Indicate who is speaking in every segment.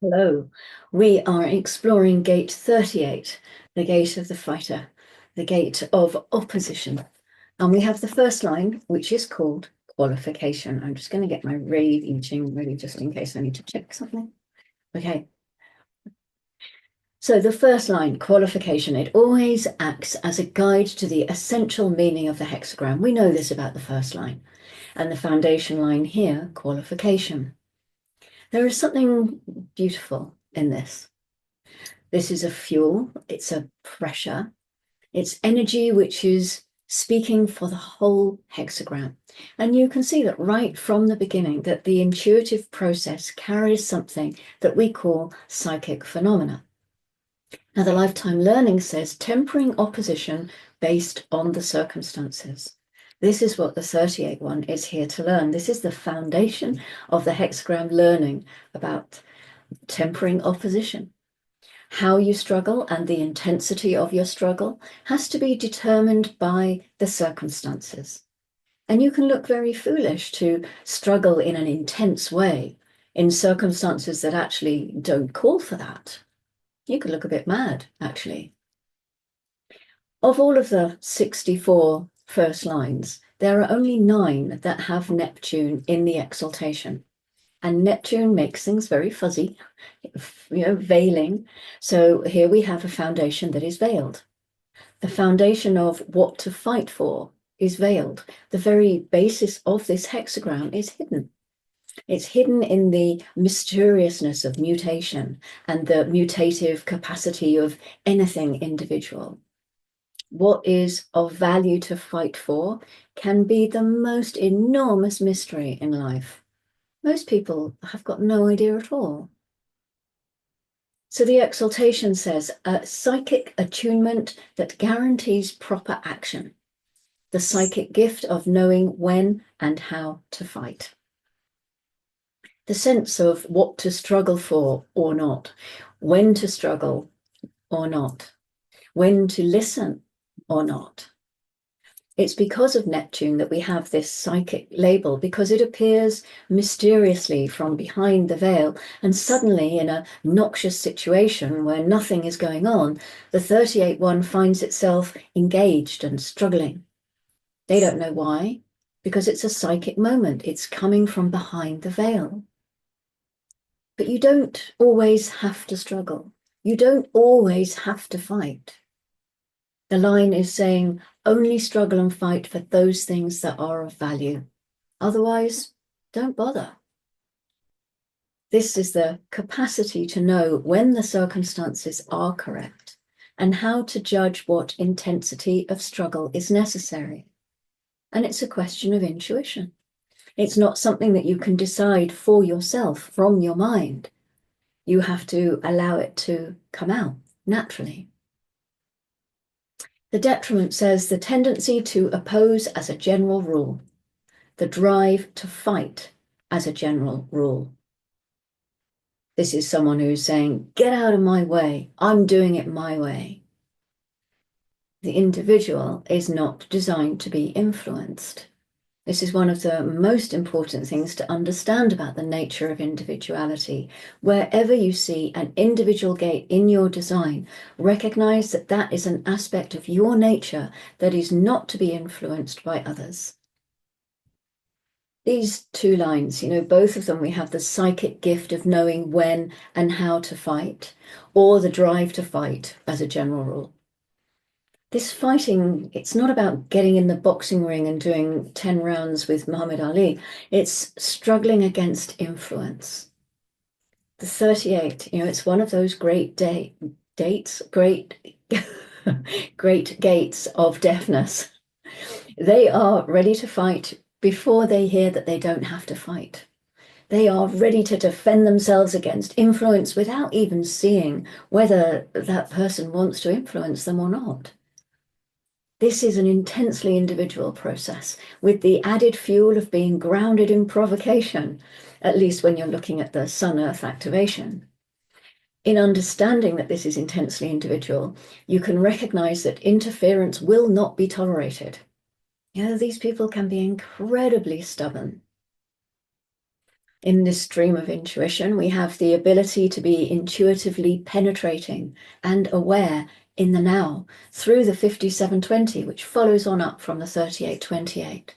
Speaker 1: Hello, we are exploring gate 38, the gate of the fighter, the gate of opposition. And we have the first line, which is called qualification. I'm just going to get my rave eating ready just in case I need to check something. Okay. So the first line, qualification, it always acts as a guide to the essential meaning of the hexagram. We know this about the first line. And the foundation line here, qualification. There is something beautiful in this. This is a fuel, it's a pressure, it's energy which is speaking for the whole hexagram. And you can see that right from the beginning that the intuitive process carries something that we call psychic phenomena. Now, the lifetime learning says tempering opposition based on the circumstances. This is what the 38 one is here to learn. This is the foundation of the hexagram learning about tempering opposition. How you struggle and the intensity of your struggle has to be determined by the circumstances. And you can look very foolish to struggle in an intense way in circumstances that actually don't call for that. You could look a bit mad, actually. Of all of the 64 first lines, there are only 9 that have Neptune in the exaltation. And Neptune makes things very fuzzy, veiling. So here we have a foundation that is veiled. The foundation of what to fight for is veiled. The very basis of this hexagram is hidden. It's hidden in the mysteriousness of mutation and the mutative capacity of anything individual. What is of value to fight for can be the most enormous mystery in life. Most people have got no idea at all. So the exaltation says a psychic attunement that guarantees proper action, the psychic gift of knowing when and how to fight. The sense of what to struggle for or not, when to struggle or not, when to listen or not. It's because of Neptune that we have this psychic label, because it appears mysteriously from behind the veil, and suddenly in a noxious situation where nothing is going on, the 38 one finds itself engaged and struggling. They don't know why, because it's a psychic moment. It's coming from behind the veil. But you don't always have to struggle. You don't always have to fight. The line is saying, only struggle and fight for those things that are of value. Otherwise, don't bother. This is the capacity to know when the circumstances are correct and how to judge what intensity of struggle is necessary. And it's a question of intuition. It's not something that you can decide for yourself from your mind. You have to allow it to come out naturally. The detriment says the tendency to oppose as a general rule, the drive to fight as a general rule. This is someone who's saying, get out of my way, I'm doing it my way. The individual is not designed to be influenced. This is one of the most important things to understand about the nature of individuality. Wherever you see an individual gate in your design, recognize that that is an aspect of your nature that is not to be influenced by others. These 2 lines, both of them, we have the psychic gift of knowing when and how to fight, or the drive to fight as a general rule. This fighting, it's not about getting in the boxing ring and doing 10 rounds with Muhammad Ali. It's struggling against influence. The 38, it's one of those great great gates of deafness. They are ready to fight before they hear that they don't have to fight. They are ready to defend themselves against influence without even seeing whether that person wants to influence them or not. This is an intensely individual process with the added fuel of being grounded in provocation, at least when you're looking at the Sun-Earth activation. In understanding that this is intensely individual, you can recognize that interference will not be tolerated. These people can be incredibly stubborn. In this stream of intuition, we have the ability to be intuitively penetrating and aware in the now through the 5720, which follows on up from the 3828.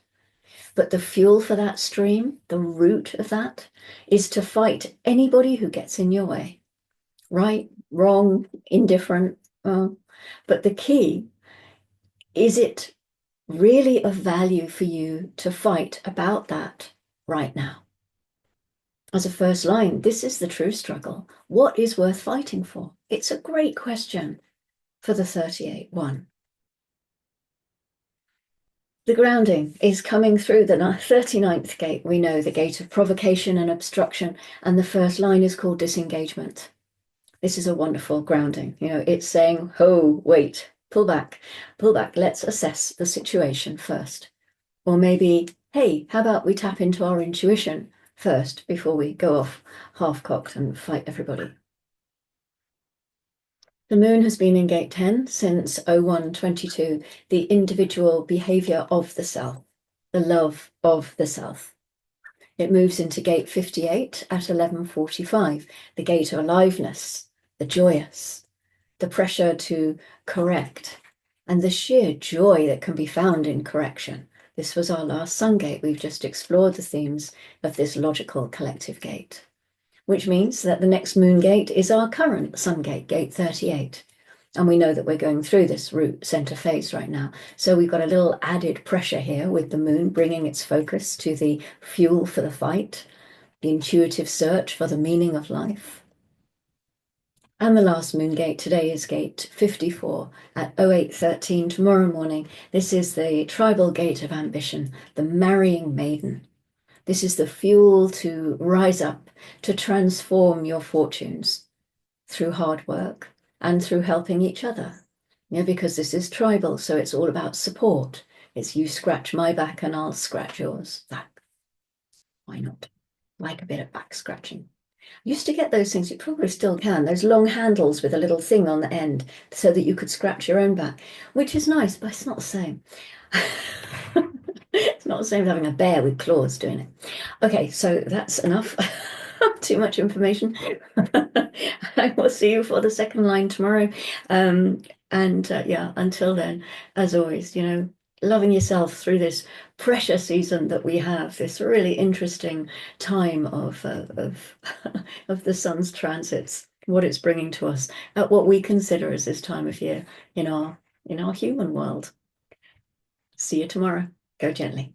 Speaker 1: But the fuel for that stream, the root of that, is to fight anybody who gets in your way. Right, wrong, indifferent. But the key, is it really of value for you to fight about that right now? As a first line, this is the true struggle. What is worth fighting for? It's a great question for the 38-1. The grounding is coming through the 39th gate. We know the gate of provocation and obstruction, and the first line is called disengagement. This is a wonderful grounding. It's saying, oh, wait, pull back, let's assess the situation first. Or maybe, hey, how about we tap into our intuition first before we go off half-cocked and fight everybody. The moon has been in gate 10 since 0122, the individual behavior of the self, the love of the self. It moves into gate 58 at 11:45, the gate of aliveness, the joyous, the pressure to correct, and the sheer joy that can be found in correction. This was our last sun gate. We've just explored the themes of this logical collective gate, which means that the next moon gate is our current sun gate, gate 38. And we know that we're going through this root center phase right now. So we've got a little added pressure here with the moon bringing its focus to the fuel for the fight, the intuitive search for the meaning of life. And the last moon gate today is gate 54 at 08:13 tomorrow morning. This is the tribal gate of ambition, the marrying maiden. This is the fuel to rise up, to transform your fortunes through hard work and through helping each other. Because this is tribal, so it's all about support. It's you scratch my back and I'll scratch yours back. Why not? Like a bit of back scratching. Used to get those things, you probably still can, those long handles with a little thing on the end so that you could scratch your own back, which is nice, but it's not the same. It's not the same as having a bear with claws doing it. Okay, so that's enough. Too much information. I will see you for the second line tomorrow. Yeah, until then, as always, loving yourself through this pressure season that we have, this really interesting time of of the sun's transits, what it's bringing to us at what we consider as this time of year in our human world. See you tomorrow. Go gently.